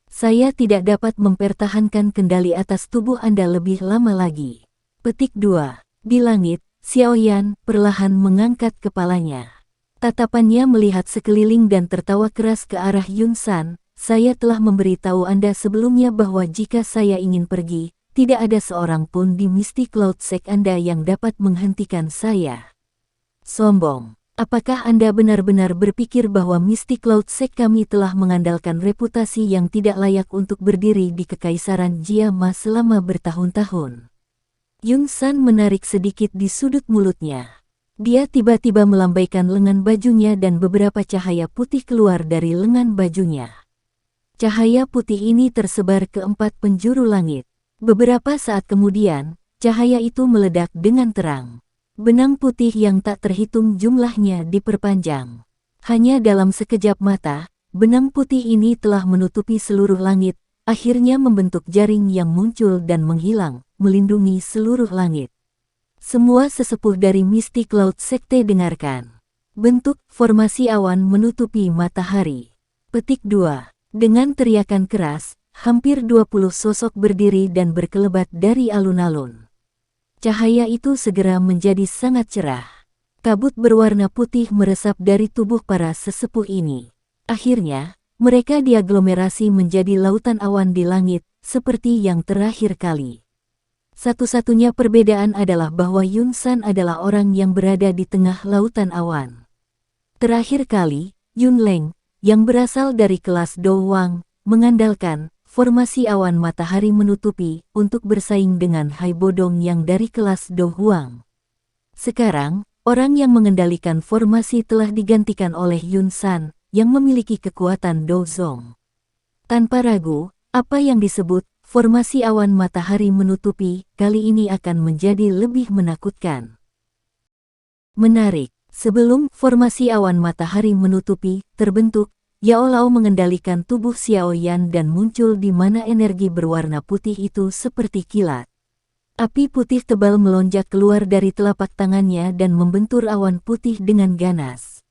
Saya tidak dapat mempertahankan kendali atas tubuh Anda lebih lama lagi. Petik 2. Di langit, Xiao Yan perlahan mengangkat kepalanya. Tatapannya melihat sekeliling dan tertawa keras ke arah Yun San. Saya telah memberitahu Anda sebelumnya bahwa jika saya ingin pergi, tidak ada seorang pun di Misty Cloud Sect Anda yang dapat menghentikan saya. Sombong. Apakah Anda benar-benar berpikir bahwa Misty Cloud Sect kami telah mengandalkan reputasi yang tidak layak untuk berdiri di Kekaisaran Jia Ma selama bertahun-tahun? Yun San menarik sedikit di sudut mulutnya. Dia tiba-tiba melambaikan lengan bajunya dan beberapa cahaya putih keluar dari lengan bajunya. Cahaya putih ini tersebar ke 4 penjuru langit. Beberapa saat kemudian, cahaya itu meledak dengan terang. Benang putih yang tak terhitung jumlahnya diperpanjang. Hanya dalam sekejap mata, benang putih ini telah menutupi seluruh langit, akhirnya membentuk jaring yang muncul dan menghilang, melindungi seluruh langit. Semua sesepuh dari Misty Cloud Sekte dengarkan. Bentuk formasi awan menutupi matahari. Petik 2. Dengan teriakan keras, hampir 20 sosok berdiri dan berkelebat dari alun-alun. Cahaya itu segera menjadi sangat cerah. Kabut berwarna putih meresap dari tubuh para sesepuh ini. Akhirnya, mereka diaglomerasi menjadi lautan awan di langit, seperti yang terakhir kali. Satu-satunya perbedaan adalah bahwa Yun San adalah orang yang berada di tengah lautan awan. Terakhir kali, Yun Leng, yang berasal dari kelas Do Wang, mengandalkan formasi awan matahari menutupi untuk bersaing dengan Hai Bodong yang dari kelas Do Huang. Sekarang, orang yang mengendalikan formasi telah digantikan oleh Yun San, yang memiliki kekuatan Do Zong. Tanpa ragu, apa yang disebut formasi awan matahari menutupi kali ini akan menjadi lebih menakutkan. Menarik. Sebelum formasi awan matahari menutupi terbentuk, Yao Lao mengendalikan tubuh Xiao Yan dan muncul di mana energi berwarna putih itu seperti kilat. Api putih tebal melonjak keluar dari telapak tangannya dan membentur awan putih dengan ganas.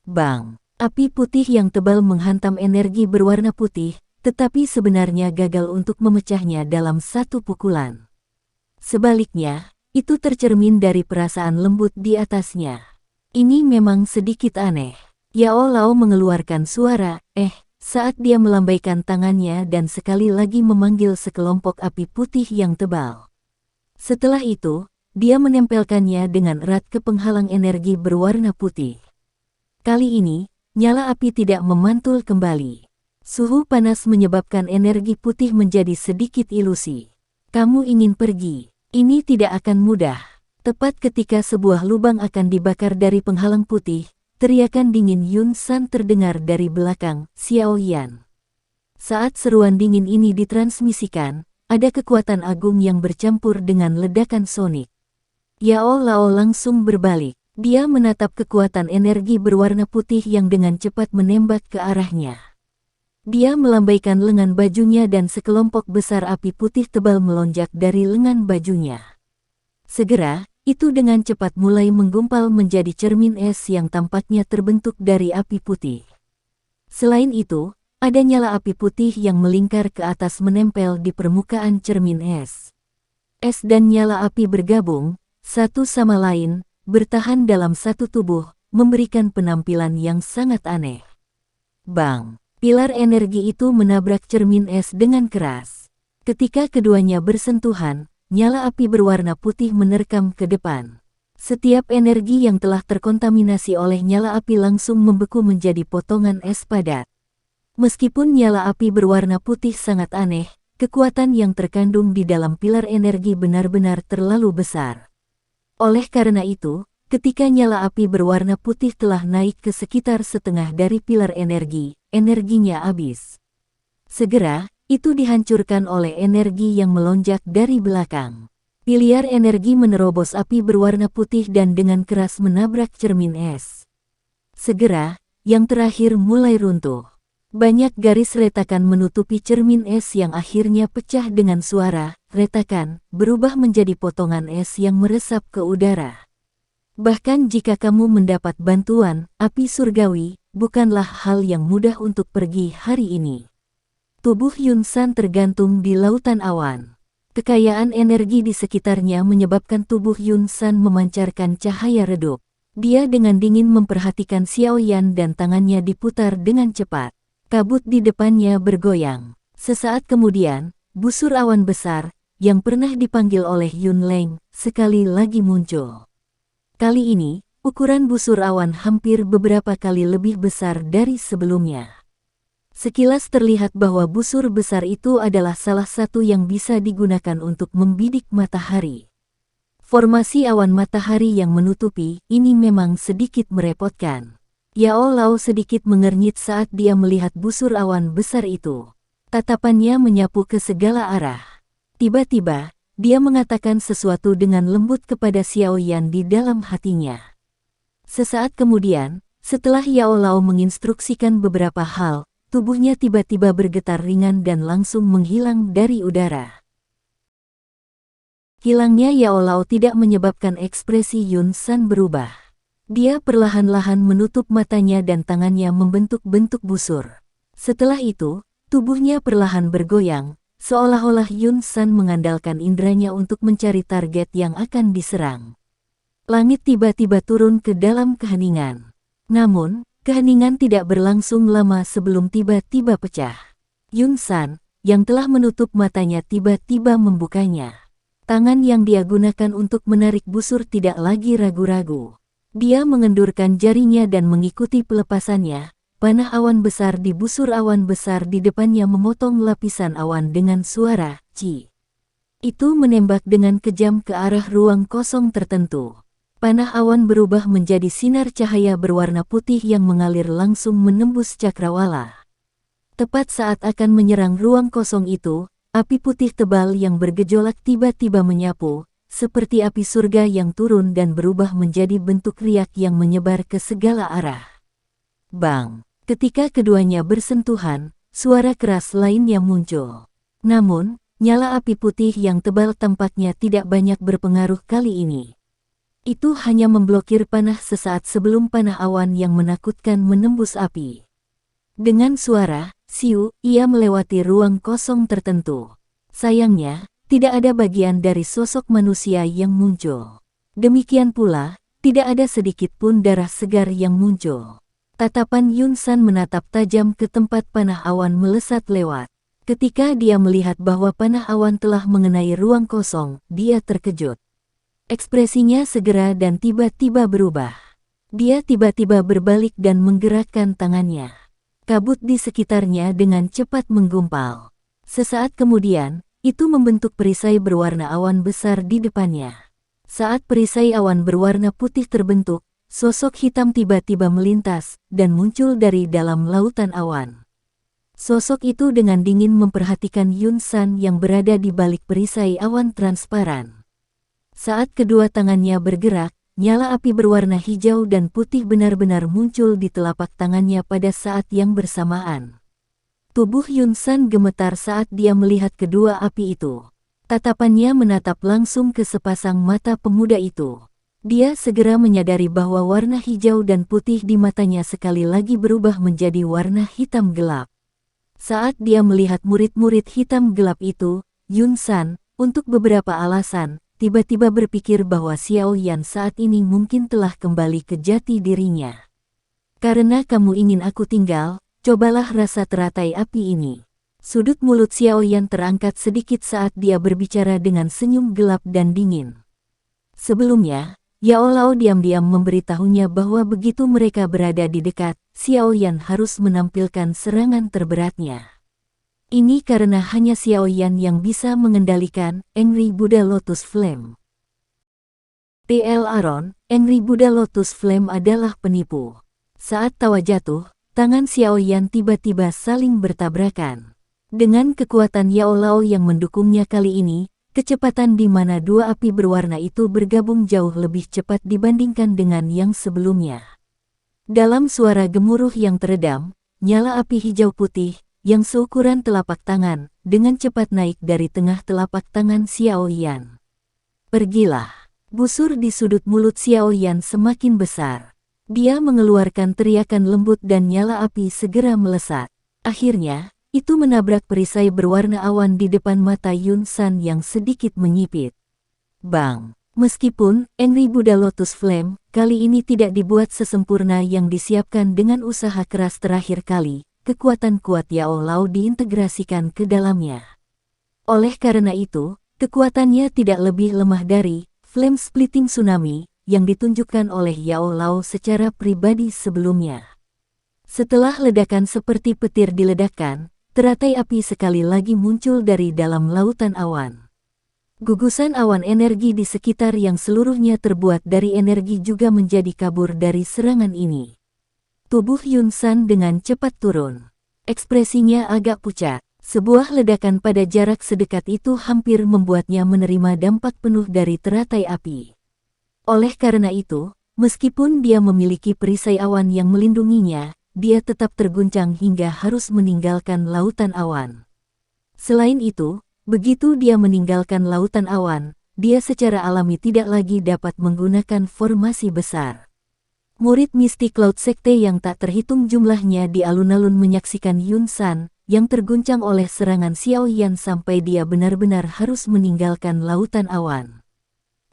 Bang! Api putih yang tebal menghantam energi berwarna putih, tetapi sebenarnya gagal untuk memecahnya dalam satu pukulan. Sebaliknya, itu tercermin dari perasaan lembut di atasnya. Ini memang sedikit aneh. Yao Lao mengeluarkan suara, saat dia melambaikan tangannya dan sekali lagi memanggil sekelompok api putih yang tebal. Setelah itu, dia menempelkannya dengan erat ke penghalang energi berwarna putih. Kali ini, nyala api tidak memantul kembali. Suhu panas menyebabkan energi putih menjadi sedikit ilusi. Kamu ingin pergi? Ini tidak akan mudah. Tepat ketika sebuah lubang akan dibakar dari penghalang putih, teriakan dingin Yun San terdengar dari belakang Xiao Yan. Saat seruan dingin ini ditransmisikan, ada kekuatan agung yang bercampur dengan ledakan sonik. Yao Lao langsung berbalik. Dia menatap kekuatan energi berwarna putih yang dengan cepat menembak ke arahnya. Dia melambaikan lengan bajunya dan sekelompok besar api putih tebal melonjak dari lengan bajunya. Segera, itu dengan cepat mulai menggumpal menjadi cermin es yang tampaknya terbentuk dari api putih. Selain itu, ada nyala api putih yang melingkar ke atas menempel di permukaan cermin es. Es dan nyala api bergabung, satu sama lain, bertahan dalam satu tubuh, memberikan penampilan yang sangat aneh. Bang! Pilar energi itu menabrak cermin es dengan keras. Ketika keduanya bersentuhan, nyala api berwarna putih menerkam ke depan. Setiap energi yang telah terkontaminasi oleh nyala api langsung membeku menjadi potongan es padat. Meskipun nyala api berwarna putih sangat aneh, kekuatan yang terkandung di dalam pilar energi benar-benar terlalu besar. Oleh karena itu, ketika nyala api berwarna putih telah naik ke sekitar setengah dari pilar energi, energinya habis. Segera, itu dihancurkan oleh energi yang melonjak dari belakang. Pilar energi menerobos api berwarna putih dan dengan keras menabrak cermin es. Segera, yang terakhir mulai runtuh. Banyak garis retakan menutupi cermin es yang akhirnya pecah dengan suara retakan, berubah menjadi potongan es yang meresap ke udara. Bahkan jika kamu mendapat bantuan, api surgawi, bukanlah hal yang mudah untuk pergi hari ini. Tubuh Yun San tergantung di lautan awan. Kekayaan energi di sekitarnya menyebabkan tubuh Yun San memancarkan cahaya redup. Dia dengan dingin memperhatikan Xiao Yan dan tangannya diputar dengan cepat. Kabut di depannya bergoyang. Sesaat kemudian, busur awan besar, yang pernah dipanggil oleh Yun Leng, sekali lagi muncul. Kali ini, ukuran busur awan hampir beberapa kali lebih besar dari sebelumnya. Sekilas terlihat bahwa busur besar itu adalah salah satu yang bisa digunakan untuk membidik matahari. Formasi awan matahari yang menutupi ini memang sedikit merepotkan. Yao Lao sedikit mengernyit saat dia melihat busur awan besar itu. Tatapannya menyapu ke segala arah. Tiba-tiba, dia mengatakan sesuatu dengan lembut kepada Xiao Yan di dalam hatinya. Sesaat kemudian, setelah Yao Lao menginstruksikan beberapa hal, tubuhnya tiba-tiba bergetar ringan dan langsung menghilang dari udara. Hilangnya Yao Lao tidak menyebabkan ekspresi Yun San berubah. Dia perlahan-lahan menutup matanya dan tangannya membentuk bentuk busur. Setelah itu, tubuhnya perlahan bergoyang, seolah-olah Yun San mengandalkan indranya untuk mencari target yang akan diserang. Langit tiba-tiba turun ke dalam keheningan. Namun, keheningan tidak berlangsung lama sebelum tiba-tiba pecah. Yun San, yang telah menutup matanya tiba-tiba membukanya. Tangan yang dia gunakan untuk menarik busur tidak lagi ragu-ragu. Dia mengendurkan jarinya dan mengikuti pelepasannya. Panah awan besar di busur awan besar di depannya memotong lapisan awan dengan suara "ci". Itu menembak dengan kejam ke arah ruang kosong tertentu. Panah awan berubah menjadi sinar cahaya berwarna putih yang mengalir langsung menembus cakrawala. Tepat saat akan menyerang ruang kosong itu, api putih tebal yang bergejolak tiba-tiba menyapu, seperti api surga yang turun dan berubah menjadi bentuk riak yang menyebar ke segala arah. Bang! Ketika keduanya bersentuhan, suara keras lainnya muncul. Namun, nyala api putih yang tebal tampaknya tidak banyak berpengaruh kali ini. Itu hanya memblokir panah sesaat sebelum panah awan yang menakutkan menembus api. Dengan suara "siu", ia melewati ruang kosong tertentu. Sayangnya, tidak ada bagian dari sosok manusia yang muncul. Demikian pula, tidak ada sedikit pun darah segar yang muncul. Tatapan Yun San menatap tajam ke tempat panah awan melesat lewat. Ketika dia melihat bahwa panah awan telah mengenai ruang kosong, dia terkejut. Ekspresinya segera dan tiba-tiba berubah. Dia tiba-tiba berbalik dan menggerakkan tangannya. Kabut di sekitarnya dengan cepat menggumpal. Sesaat kemudian, itu membentuk perisai berwarna awan besar di depannya. Saat perisai awan berwarna putih terbentuk, sosok hitam tiba-tiba melintas dan muncul dari dalam lautan awan. Sosok itu dengan dingin memperhatikan Yun San yang berada di balik perisai awan transparan. Saat kedua tangannya bergerak, nyala api berwarna hijau dan putih benar-benar muncul di telapak tangannya pada saat yang bersamaan. Tubuh Yun San gemetar saat dia melihat kedua api itu. Tatapannya menatap langsung ke sepasang mata pemuda itu. Dia segera menyadari bahwa warna hijau dan putih di matanya sekali lagi berubah menjadi warna hitam gelap. Saat dia melihat murid-murid hitam gelap itu, Yun San, untuk beberapa alasan, tiba-tiba berpikir bahwa Xiao Yan saat ini mungkin telah kembali ke jati dirinya. Karena kamu ingin aku tinggal, cobalah rasa teratai api ini. Sudut mulut Xiao Yan terangkat sedikit saat dia berbicara dengan senyum gelap dan dingin. Sebelumnya, Yao Lao diam-diam memberitahunya bahwa begitu mereka berada di dekat, Xiao Yan harus menampilkan serangan terberatnya. Ini karena hanya Xiaoyan yang bisa mengendalikan Angry Buddha Lotus Flame. TL Aron, Angry Buddha Lotus Flame adalah penipu. Saat tawa jatuh, tangan Xiaoyan tiba-tiba saling bertabrakan. Dengan kekuatan Yao Lao yang mendukungnya kali ini, kecepatan di mana dua api berwarna itu bergabung jauh lebih cepat dibandingkan dengan yang sebelumnya. Dalam suara gemuruh yang teredam, nyala api hijau putih, yang seukuran telapak tangan, dengan cepat naik dari tengah telapak tangan Xiaoyan. Pergilah. Busur di sudut mulut Xiaoyan semakin besar. Dia mengeluarkan teriakan lembut dan nyala api segera melesat. Akhirnya, itu menabrak perisai berwarna awan di depan mata Yun San yang sedikit menyipit. Bang! Meskipun Angry Buddha Lotus Flame kali ini tidak dibuat sesempurna yang disiapkan dengan usaha keras terakhir kali, kekuatan kuat Yao Lao diintegrasikan ke dalamnya. Oleh karena itu, kekuatannya tidak lebih lemah dari Flame Splitting Tsunami yang ditunjukkan oleh Yao Lao secara pribadi sebelumnya. Setelah ledakan seperti petir diledakkan, teratai api sekali lagi muncul dari dalam lautan awan. Gugusan awan energi di sekitar yang seluruhnya terbuat dari energi juga menjadi kabur dari serangan ini. Tubuh Yun San dengan cepat turun. Ekspresinya agak pucat. Sebuah ledakan pada jarak sedekat itu hampir membuatnya menerima dampak penuh dari teratai api. Oleh karena itu, meskipun dia memiliki perisai awan yang melindunginya, dia tetap terguncang hingga harus meninggalkan lautan awan. Selain itu, begitu dia meninggalkan lautan awan, dia secara alami tidak lagi dapat menggunakan formasi besar. Murid Misty Cloud Sekte yang tak terhitung jumlahnya di alun-alun menyaksikan Yun San, yang terguncang oleh serangan Xiaoyan sampai dia benar-benar harus meninggalkan lautan awan.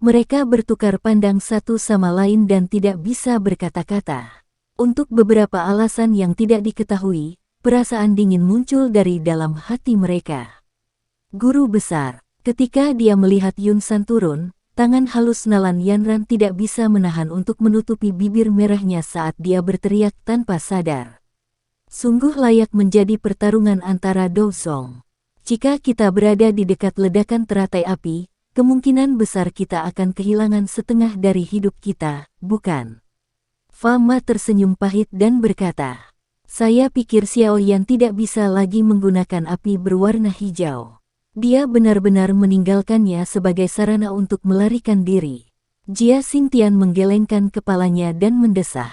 Mereka bertukar pandang satu sama lain dan tidak bisa berkata-kata. Untuk beberapa alasan yang tidak diketahui, perasaan dingin muncul dari dalam hati mereka. Guru besar, ketika dia melihat Yun San turun, tangan halus Nalan Yanran tidak bisa menahan untuk menutupi bibir merahnya saat dia berteriak tanpa sadar. Sungguh layak menjadi pertarungan antara Dou Song. Jika kita berada di dekat ledakan teratai api, kemungkinan besar kita akan kehilangan setengah dari hidup kita, bukan? Fama tersenyum pahit dan berkata, saya pikir Xiaoyan tidak bisa lagi menggunakan api berwarna hijau. Dia benar-benar meninggalkannya sebagai sarana untuk melarikan diri. Jia Xingtian menggelengkan kepalanya dan mendesah.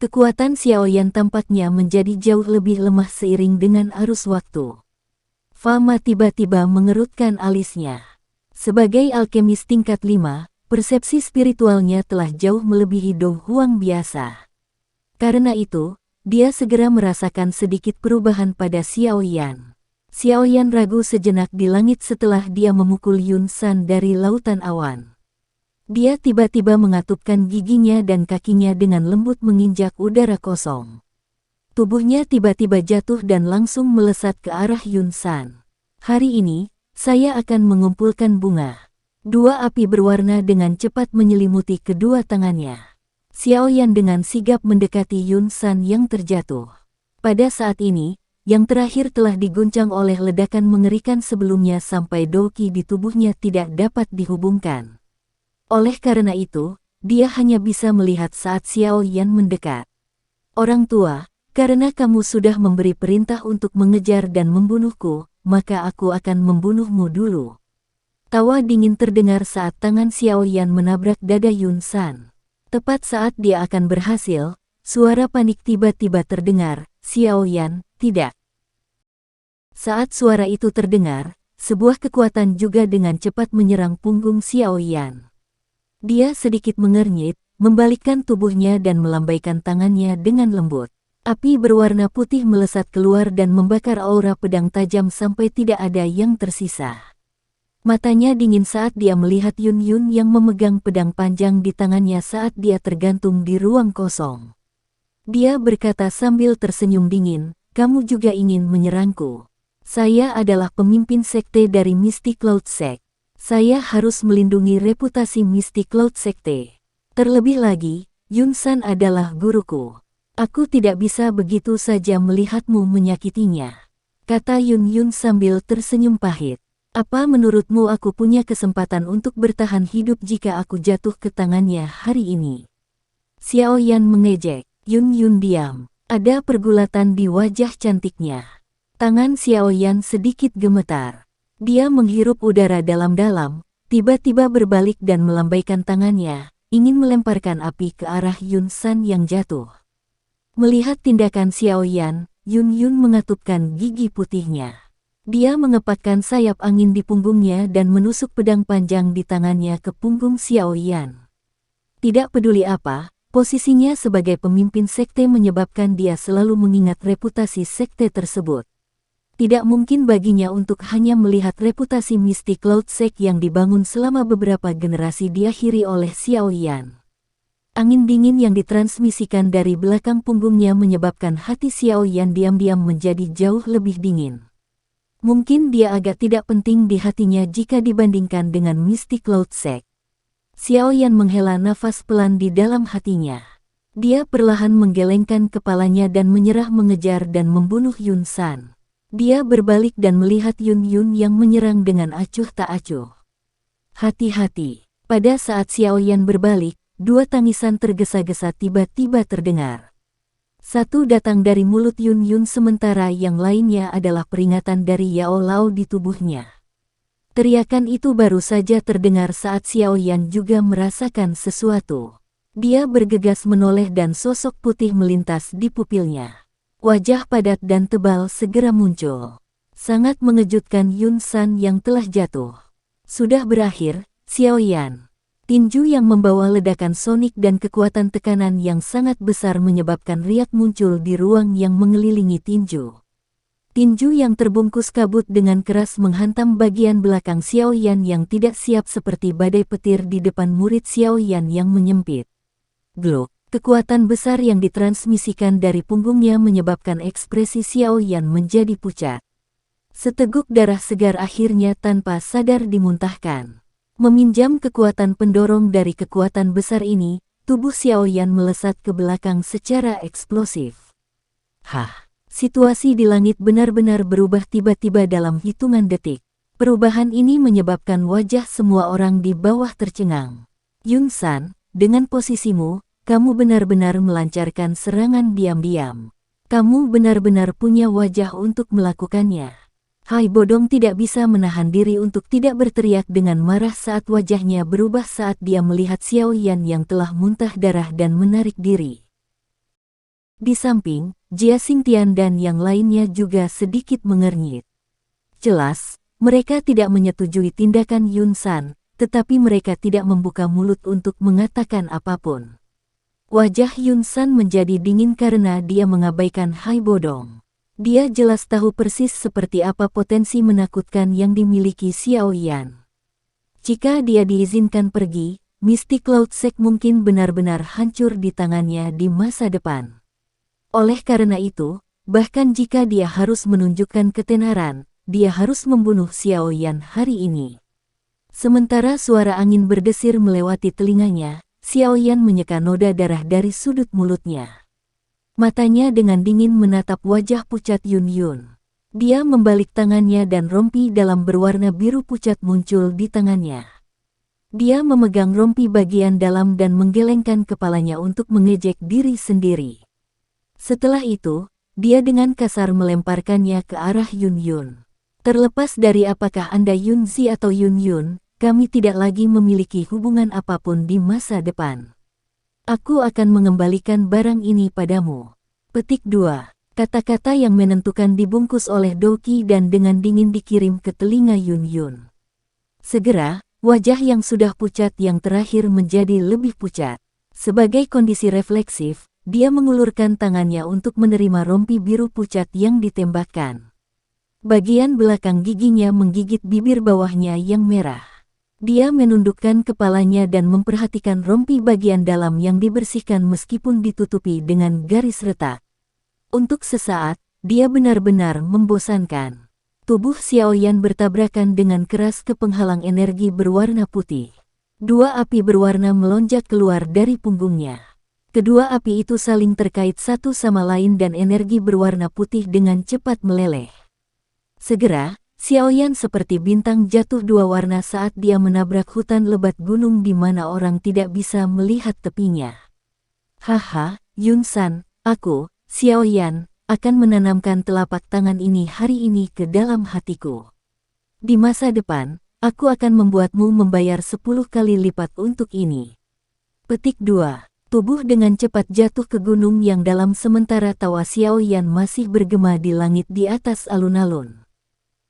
Kekuatan Xiaoyan tampaknya menjadi jauh lebih lemah seiring dengan arus waktu. Fama tiba-tiba mengerutkan alisnya. Sebagai alkemis tingkat 5, persepsi spiritualnya telah jauh melebihi Dou Huang biasa. Karena itu, dia segera merasakan sedikit perubahan pada Xiaoyan. Xiaoyan ragu sejenak di langit setelah dia memukul Yun San dari lautan awan. Dia tiba-tiba mengatupkan giginya dan kakinya dengan lembut menginjak udara kosong. Tubuhnya tiba-tiba jatuh dan langsung melesat ke arah Yun San. Hari ini, saya akan mengumpulkan bunga. Dua api berwarna dengan cepat menyelimuti kedua tangannya. Xiaoyan dengan sigap mendekati Yun San yang terjatuh. Pada saat ini, yang terakhir telah diguncang oleh ledakan mengerikan sebelumnya sampai doki di tubuhnya tidak dapat dihubungkan. Oleh karena itu, dia hanya bisa melihat saat Xiaoyan mendekat. Orang tua, karena kamu sudah memberi perintah untuk mengejar dan membunuhku, maka aku akan membunuhmu dulu. Tawa dingin terdengar saat tangan Xiaoyan menabrak dada Yun San. Tepat saat dia akan berhasil, suara panik tiba-tiba terdengar, Xiaoyan, tidak. Saat suara itu terdengar, sebuah kekuatan juga dengan cepat menyerang punggung Xiaoyan. Dia sedikit mengernyit, membalikkan tubuhnya dan melambaikan tangannya dengan lembut. Api berwarna putih melesat keluar dan membakar aura pedang tajam sampai tidak ada yang tersisa. Matanya dingin saat dia melihat Yun Yun yang memegang pedang panjang di tangannya saat dia tergantung di ruang kosong. Dia berkata sambil tersenyum dingin, kamu juga ingin menyerangku. Saya adalah pemimpin sekte dari Misty Cloud Sect. Saya harus melindungi reputasi Misty Cloud Sekte. Terlebih lagi, Yun San adalah guruku. Aku tidak bisa begitu saja melihatmu menyakitinya. kata Yun Yun sambil tersenyum pahit. Apa menurutmu aku punya kesempatan untuk bertahan hidup jika aku jatuh ke tangannya hari ini? Xiao Yan mengejek. Yun Yun diam. Ada pergulatan di wajah cantiknya. Tangan Xiao Yan sedikit gemetar. Dia menghirup udara dalam-dalam, tiba-tiba berbalik dan melambaikan tangannya, ingin melemparkan api ke arah Yun San yang jatuh. Melihat tindakan Xiao Yan, Yun Yun mengatupkan gigi putihnya. Dia mengepakkan sayap angin di punggungnya dan menusuk pedang panjang di tangannya ke punggung Xiao Yan. Tidak peduli apa, posisinya sebagai pemimpin sekte menyebabkan dia selalu mengingat reputasi sekte tersebut. Tidak mungkin baginya untuk hanya melihat reputasi Mystic Cloud Sect yang dibangun selama beberapa generasi diakhiri oleh Xiao Yan. Angin dingin yang ditransmisikan dari belakang punggungnya menyebabkan hati Xiao Yan diam-diam menjadi jauh lebih dingin. Mungkin dia agak tidak penting di hatinya jika dibandingkan dengan Mystic Cloud Sect. Xiao Yan menghela nafas pelan di dalam hatinya. Dia perlahan menggelengkan kepalanya dan menyerah mengejar dan membunuh Yun San. Dia berbalik dan melihat Yun Yun yang menyerang dengan acuh tak acuh. Hati-hati. Pada saat Xiao Yan berbalik, dua tangisan tergesa-gesa tiba-tiba terdengar. Satu datang dari mulut Yun Yun sementara yang lainnya adalah peringatan dari Yao Lao di tubuhnya. Teriakan itu baru saja terdengar saat Xiao Yan juga merasakan sesuatu. Dia bergegas menoleh dan sosok putih melintas di pupilnya. Wajah padat dan tebal segera muncul. Sangat mengejutkan Yun San yang telah jatuh. Sudah berakhir, Xiao Yan. Tinju yang membawa ledakan sonik dan kekuatan tekanan yang sangat besar menyebabkan riak muncul di ruang yang mengelilingi tinju. Tinju yang terbungkus kabut dengan keras menghantam bagian belakang Xiao Yan yang tidak siap seperti badai petir di depan murid Xiao Yan yang menyempit. Glok, kekuatan besar yang ditransmisikan dari punggungnya menyebabkan ekspresi Xiao Yan menjadi pucat. Seteguk darah segar akhirnya tanpa sadar dimuntahkan. Meminjam kekuatan pendorong dari kekuatan besar ini, tubuh Xiao Yan melesat ke belakang secara eksplosif. Situasi di langit benar-benar berubah tiba-tiba dalam hitungan detik. Perubahan ini menyebabkan wajah semua orang di bawah tercengang. Yun San, dengan posisimu, kamu benar-benar melancarkan serangan diam-diam. Kamu benar-benar punya wajah untuk melakukannya. Hai Bodong tidak bisa menahan diri untuk tidak berteriak dengan marah saat wajahnya berubah saat dia melihat Xiao Yan yang telah muntah darah dan menarik diri. Di samping, Jia Xingtian dan yang lainnya juga sedikit mengernyit. Jelas, mereka tidak menyetujui tindakan Yun San, tetapi mereka tidak membuka mulut untuk mengatakan apapun. Wajah Yun San menjadi dingin karena dia mengabaikan Hai Bodong. Dia jelas tahu persis seperti apa potensi menakutkan yang dimiliki Xiao Yan. Jika dia diizinkan pergi, Mystic Cloud Sect mungkin benar-benar hancur di tangannya di masa depan. Oleh karena itu, bahkan jika dia harus menunjukkan ketenaran, dia harus membunuh Xiao Yan hari ini. Sementara suara angin berdesir melewati telinganya, Xiao Yan menyeka noda darah dari sudut mulutnya. Matanya dengan dingin menatap wajah pucat Yun Yun. Dia membalik tangannya dan rompi dalam berwarna biru pucat muncul di tangannya. Dia memegang rompi bagian dalam dan menggelengkan kepalanya untuk mengejek diri sendiri. Setelah itu, dia dengan kasar melemparkannya ke arah Yun Yun. Terlepas dari apakah Anda Yun Zi atau Yun Yun, kami tidak lagi memiliki hubungan apapun di masa depan. Aku akan mengembalikan barang ini padamu. Petik 2. Kata-kata yang menentukan dibungkus oleh Doki dan dengan dingin dikirim ke telinga Yun Yun. Segera, wajah yang sudah pucat yang terakhir menjadi lebih pucat. Sebagai kondisi refleksif, dia mengulurkan tangannya untuk menerima rompi biru pucat yang ditembakkan. Bagian belakang giginya menggigit bibir bawahnya yang merah. Dia menundukkan kepalanya dan memperhatikan rompi bagian dalam yang dibersihkan meskipun ditutupi dengan garis retak. Untuk sesaat, dia benar-benar membosankan. Tubuh Xiao Yan bertabrakan dengan keras ke penghalang energi berwarna putih. Dua api berwarna melonjak keluar dari punggungnya. Kedua api itu saling terkait satu sama lain dan energi berwarna putih dengan cepat meleleh. Segera, Xiaoyan seperti bintang jatuh dua warna saat dia menabrak hutan lebat gunung di mana orang tidak bisa melihat tepinya. Haha, Yunsan, aku, Xiaoyan, akan menanamkan telapak tangan ini hari ini ke dalam hatiku. Di masa depan, aku akan membuatmu membayar 10 kali lipat untuk ini. Petik 2. Tubuh dengan cepat jatuh ke gunung yang dalam sementara tawa Xiaoyan masih bergema di langit di atas alun-alun.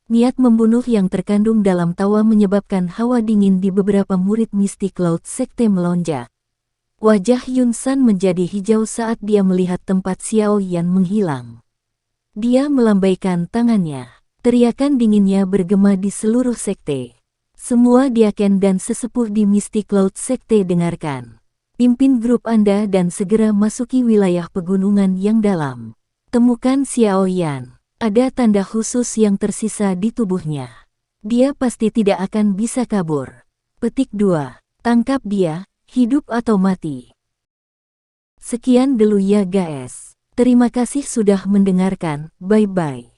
Niat membunuh yang terkandung dalam tawa menyebabkan hawa dingin di beberapa murid mistik laut sekte melonjak. Wajah Yunsan menjadi hijau saat dia melihat tempat Xiaoyan menghilang. Dia melambaikan tangannya. Teriakan dinginnya bergema di seluruh sekte. Semua diaken dan sesepuh di mistik laut sekte dengarkan. Pimpin grup Anda dan segera masuki wilayah pegunungan yang dalam. Temukan Xiaoyan. Ada tanda khusus yang tersisa di tubuhnya. Dia pasti tidak akan bisa kabur. Petik 2. Tangkap dia, hidup atau mati. Sekian dulu ya guys. Terima kasih sudah mendengarkan, bye-bye.